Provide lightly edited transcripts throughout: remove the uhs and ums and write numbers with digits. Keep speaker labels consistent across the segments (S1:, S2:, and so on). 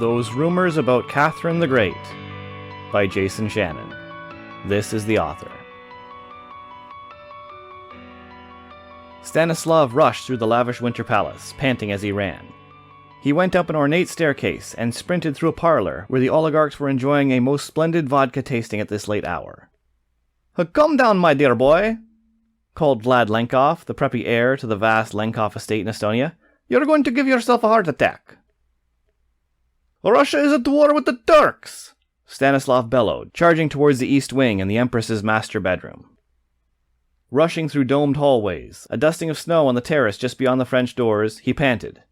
S1: Those Rumours About Catherine the Great by Jason Shannon. This is the author. Stanislav rushed through the lavish winter palace, panting as he ran. He went up an ornate staircase and sprinted through a parlor where the oligarchs were enjoying a most splendid vodka tasting at this late hour. "Come down, my dear boy," called Vlad Lenkov, the preppy heir to the vast Lenkov estate in Estonia. "You're going to give yourself a heart attack." "Russia is at war with the Turks!" Stanislav bellowed, charging towards the east wing and the Empress's master bedroom. Rushing through domed hallways, a dusting of snow on the terrace just beyond the French doors, he panted.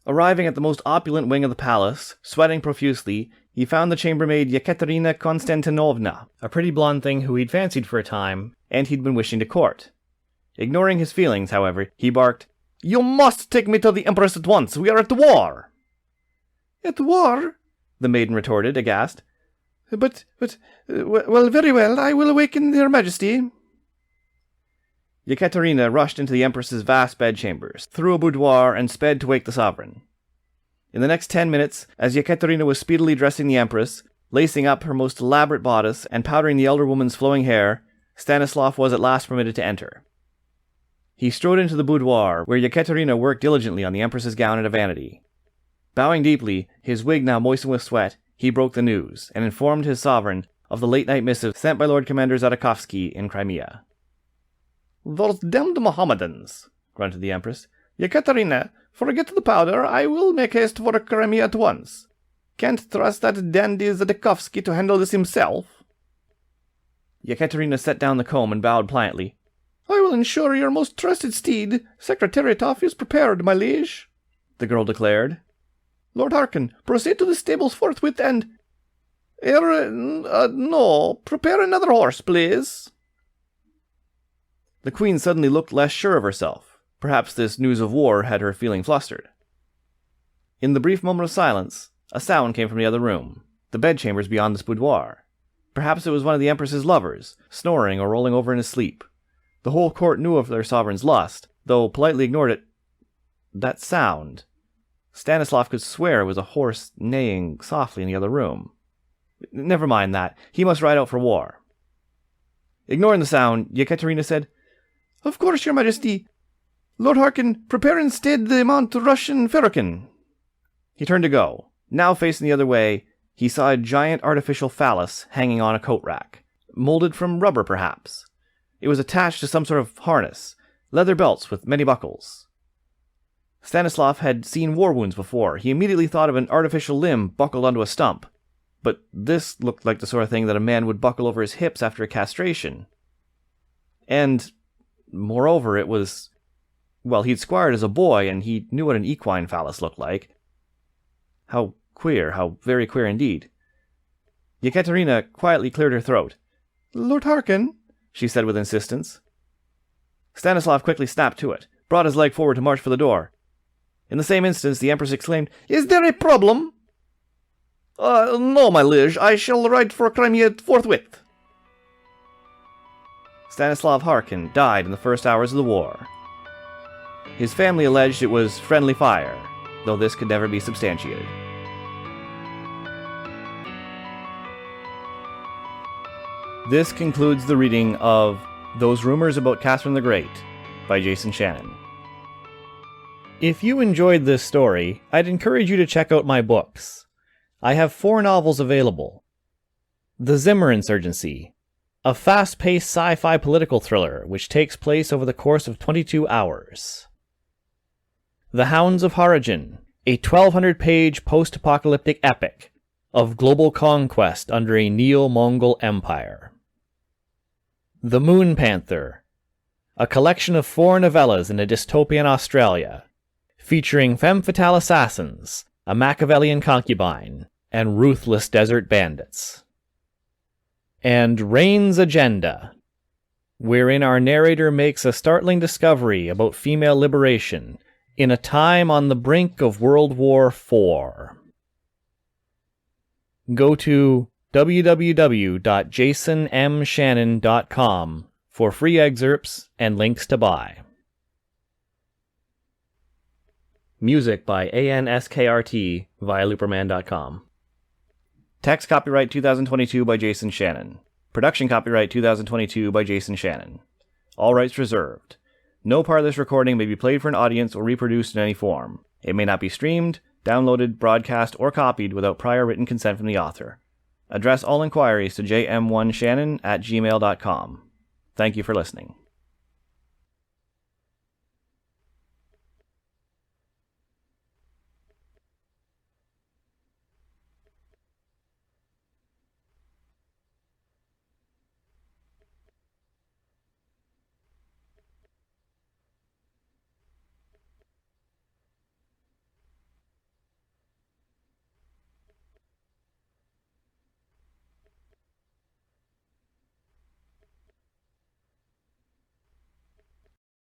S1: Arriving at the most opulent wing of the palace, sweating profusely, he found the chambermaid Yekaterina Konstantinovna, a pretty blonde thing who he'd fancied for a time, and he'd been wishing to court. Ignoring his feelings, however, he barked, "You must take me to the Empress at once! We are at war!" "At war?" the maiden retorted, aghast. Well, very well, I will awaken your majesty." Yekaterina rushed into the Empress's vast bedchambers, through a boudoir, and sped to wake the sovereign. In the next 10 minutes, as Yekaterina was speedily dressing the Empress, lacing up her most elaborate bodice, and powdering the elder woman's flowing hair, Stanislav was at last permitted to enter. He strode into the boudoir, where Yekaterina worked diligently on the Empress's gown at a vanity. Bowing deeply, his wig now moistened with sweat, he broke the news, and informed his sovereign of the late-night missive sent by Lord Commander Zadakovsky in Crimea. "Those damned Mohammedans," grunted the Empress. "Yekaterina, forget the powder, I will make haste for Crimea at once. Can't trust that dandy Zadakovsky to handle this himself." Yekaterina set down the comb and bowed pliantly. "I will ensure your most trusted steed, Secretariatov, is prepared, my liege," the girl declared. "Lord Harkin, proceed to the stables forthwith and... no, prepare another horse, please." The Queen suddenly looked less sure of herself. Perhaps this news of war had her feeling flustered. In the brief moment of silence, a sound came from the other room, the bedchambers beyond this boudoir. Perhaps it was one of the Empress's lovers, snoring or rolling over in his sleep. The whole court knew of their sovereign's lust, though politely ignored it. That sound... Stanislav could swear it was a horse neighing softly in the other room. Never mind that. He must ride out for war. Ignoring the sound, Yekaterina said, "Of course, your majesty. Lord Harkin, prepare instead the Mount Russian Ferokin." He turned to go. Now facing the other way, he saw a giant artificial phallus hanging on a coat rack. Molded from rubber, perhaps. It was attached to some sort of harness. Leather belts with many buckles. Stanislav had seen war wounds before. He immediately thought of an artificial limb buckled onto a stump. But this looked like the sort of thing that a man would buckle over his hips after a castration. And, moreover, it was... Well, he'd squired as a boy, and he knew what an equine phallus looked like. How queer, how very queer indeed. Yekaterina quietly cleared her throat. "Lord Harkin," she said with insistence. Stanislav quickly snapped to it, brought his leg forward to march for the door. In the same instant, the Empress exclaimed, "Is there a problem?" No, my liege, I shall ride for Crimea forthwith." Stanislav Harkin died in the first hours of the war. His family alleged it was friendly fire, though this could never be substantiated. This concludes the reading of Those Rumours About Catherine the Great by Jason Shannon. If you enjoyed this story, I'd encourage you to check out my books. I have 4 novels available. The Zimmer Insurgency, a fast-paced sci-fi political thriller which takes place over the course of 22 hours. The Hounds of Harajin, a 1,200-page post-apocalyptic epic of global conquest under a Neo-Mongol empire. The Moon Panther, a collection of 4 novellas in a dystopian Australia, featuring femme fatale assassins, a Machiavellian concubine, and ruthless desert bandits. And Rain's Agenda, wherein our narrator makes a startling discovery about female liberation in a time on the brink of World War IV. Go to www.jasonmshannon.com for free excerpts and links to buy. Music by ANSKRT via looperman.com. Text copyright 2022 by Jason Shannon. Production copyright 2022 by Jason Shannon. All rights reserved. No part of this recording may be played for an audience or reproduced in any form. It may not be streamed, downloaded, broadcast, or copied without prior written consent from the author. Address all inquiries to jm1shannon@gmail.com. Thank you for listening.